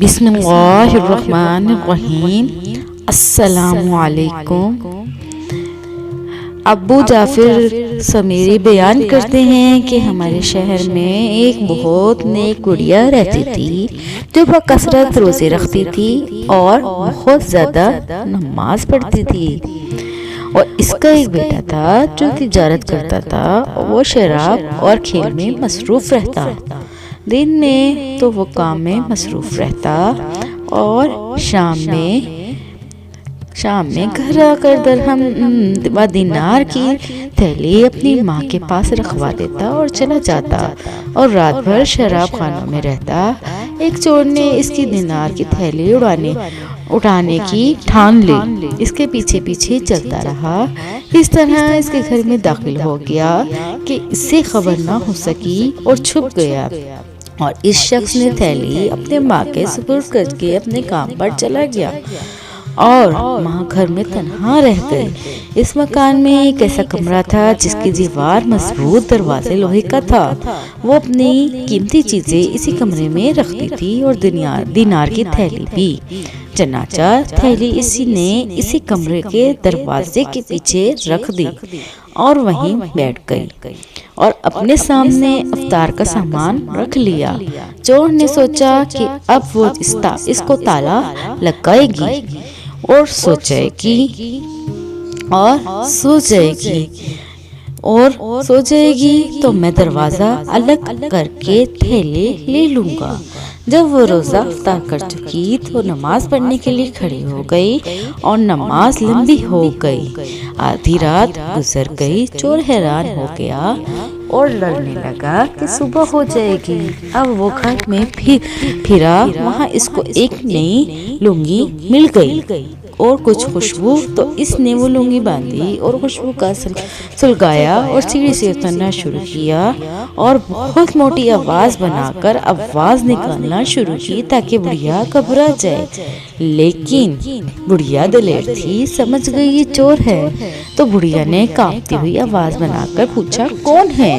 بسم اللہ الرحمن الرحیم۔ السلام علیکم۔ ابو جعفر سمیری بیان کرتے ہیں کہ ہمارے شہر میں ایک بہت نیک گڑیا رہتی تھی جو بکثرت روزے رکھتی تھی اور بہت زیادہ نماز پڑھتی تھی، اور اس کا ایک بیٹا تھا جو تجارت کرتا تھا۔ وہ شراب اور کھیل میں مصروف رہتا، دن میں تو وہ کام میں مصروف رہتا اور شام میں گھر آ کر درہم و دینار کی تھیلی اپنی ماں کے پاس رکھوا دیتا اور چلا جاتا، اور رات بھر شراب خانوں میں رہتا۔ ایک چور نے اس کی دینار کی تھیلی اٹھانے کی ٹھان لی، اس کے پیچھے پیچھے چلتا رہا۔ اس طرح اس کے گھر میں داخل ہو گیا کہ اس سے خبر نہ ہو سکی اور چھپ گیا، اور اس شخص نے تھیلی اپنے ماں کے سپرد کر کے اپنے کام پر چلا گیا، اور ماں گھر میں تنہا رہ گئی۔ اس مکان میں ایک ایسا کمرہ تھا جس کی دیوار مضبوط دروازے لوہے کا تھا۔ وہ اپنی قیمتی چیزیں اسی کمرے میں رکھتی تھی اور دینار کی تھیلی بھی۔ چنانچہ تھیلی اسی کمرے کے دروازے کے پیچھے رکھ دی اور وہیں بیٹھ گئی اور اپنے سامنے افطار کا سامان رکھ لیا۔ چور نے سوچا کہ اب وہ اس کو تالا لگائے گی اور سو جائے گی تو میں دروازہ الگ کر کے تھیلے لے لوں گا۔ جب وہ روزہ افطار کر چکی تو نماز پڑھنے کے لیے کھڑی ہو گئی، اور نماز لمبی ہو گئی۔ آدھی رات گزر گئی۔ چور حیران ہو گیا اور ڈرنے لگا کہ صبح ہو جائے گی۔ اب وہ گھر میں پھرا، وہاں اس کو ایک نئی لنگی مل گئی اور کچھ خوشبو، تو اس نے وہ لنگی باندھی اور خوشبو کا سلگایا اور سیڑھی سے اترنا شروع کیا، اور بہت موٹی آواز بنا کر آواز نکالنا شروع کی تاکہ بڑھیا گھبرا جائے۔ لیکن بڑھیا دلیر تھی، سمجھ گئی یہ چور ہے، تو بڑھیا نے کانپتی ہوئی آواز بنا کر پوچھا کون ہے؟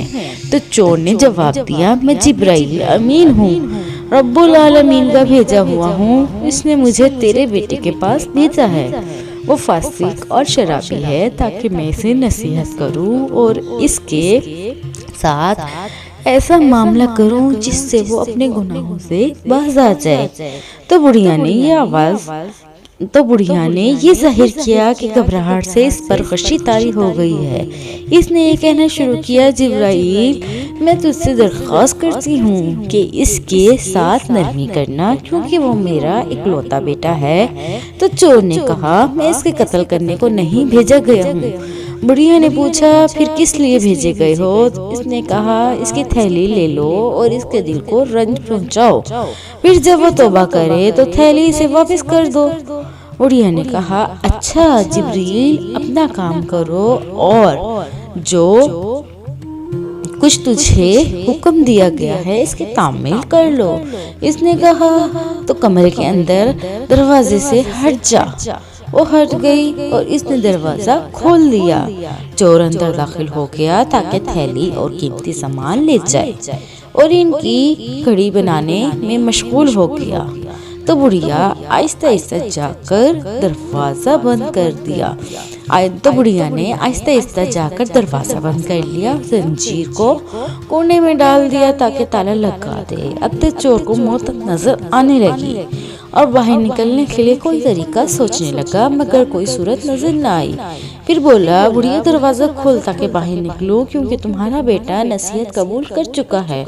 تو چور نے جواب دیا میں جبرائیل امین ہوں، رب العالمین کا بھیجا ہوا ہوں، اس نے مجھے تیرے بیٹے کے پاس بھیجا ہے۔ وہ فاسق اور شرابی ہے تاکہ میں اسے نصیحت کروں اور اس کے ساتھ ایسا معاملہ کروں جس سے وہ اپنے گناہوں سے باز آ جائے۔ تو بڑھیا نے یہ ظاہر کیا کہ گھبراہٹ سے اس پر غشی طاری ہو گئی ہے۔ اس نے یہ کہنا شروع کیا جبرائیل میں تجھ سے درخواست کرتی ہوں کہ اس کے ساتھ نرمی کرنا، کیونکہ وہ میرا اکلوتا بیٹا ہے۔ تو چور نے کہا میں اس کے قتل کرنے کو نہیں بھیجا گیا ہوں۔ بڑھیا نے پوچھا پھر کس لیے بھیجے گئے ہو؟ اس نے کہا اس کی تھیلی لے لو اور اس کے دل کو رنج پہنچاؤ، پھر جب وہ توبہ کرے تو تھیلی اسے واپس کر دو۔ بڑھیا نے کہا اچھا جبرائیل اپنا کام کرو اور جو کچھ تجھے حکم دیا گیا ہے اس کی تعمیل کر لو۔ اس نے کہا تو کمرے کے اندر دروازے سے ہٹ جا۔ وہ ہٹ گئی اور اس نے دروازہ کھول دیا۔ چور اندر داخل ہو گیا تاکہ تھیلی اور قیمتی سامان لے جائے، اور ان کی کڑی بنانے میں مشغول ہو گیا۔ تو بڑھیا آہستہ آہستہ جا کر دروازہ بند کر دیا۔ تو بڑھیا نے آہستہ آہستہ جا کر دروازہ بند کر لیا، زنجیر کو کونے میں ڈال دیا تاکہ تالا لگا دے۔ اب تو چور کو موت نظر آنے لگی اور باہر نکلنے کے لیے کوئی طریقہ سوچنے لگا، مگر کوئی صورت نظر نہ آئی۔ پھر بولا بڑھیا دروازہ کھول تاکہ باہر نکلو، کیونکہ تمہارا بیٹا نصیحت قبول کر چکا ہے۔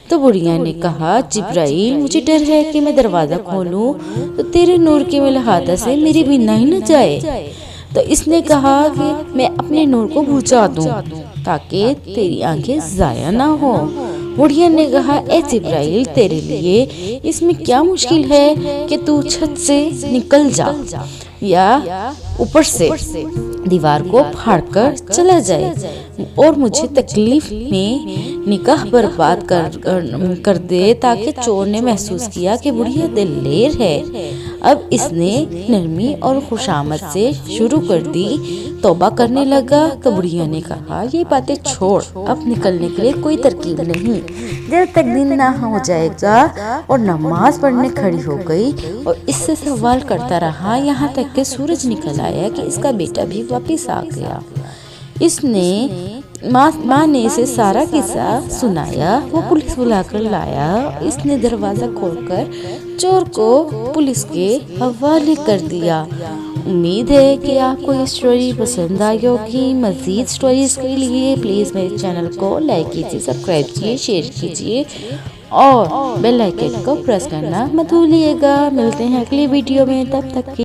تو بڑھیا نے کہا جبرائیل مجھے ڈر ہے کہ میں دروازہ کھولوں تو تیرے نور کے ملاحدہ سے میری بینائی نہ جائے۔ تو اس نے کہا کہ میں اپنے نور کو بجھا دوں تاکہ تیری آنکھیں ضائع نہ ہو۔ بڑھیا نے کہا اے جبرائیل تیرے لیے اس میں کیا مشکل ہے کہ تو چھت سے نکل جا یا اوپر سے دیوار کو پھاڑ کر چلا جائے۔ اور مجھے تکلیف میں نکاح برباد کر دے، تاکہ چور نے محسوس کیا کہ بڑھیا دل لیر ہے۔ اب اس نے نرمی اور خوشامد سے شروع کر دی۔ توبہ کرنے لگا تو بڑھیا نے کہا، یہ باتیں چھوڑ، اب نکلنے کے لیے کوئی ترکیب نہیں، جب تک دن نہ ہو جائے گا، اور نماز پڑھنے کھڑی ہو گئی اور اس سے سوال کرتا رہا یہاں تک کہ سورج نکل آیا کہ اس کا بیٹا بھی واپس آ گیا۔ اس نے ماں نے اسے سارا قصہ سنایا، وہ پولیس بلا کر لایا۔ اس نے دروازہ کھول کر چور کو پولیس کے حوالے کر دیا۔ امید ہے کہ آپ کو یہ سٹوری پسند آئی ہوگی۔ مزید سٹوریز کے لیے پلیز میرے چینل کو لائک کیجیے، سبسکرائب کیجیے، شیئر کیجیے اور بیل آئیکن کو پریس کرنا مت بھولیے گا۔ ملتے ہیں اگلی ویڈیو میں، تب تک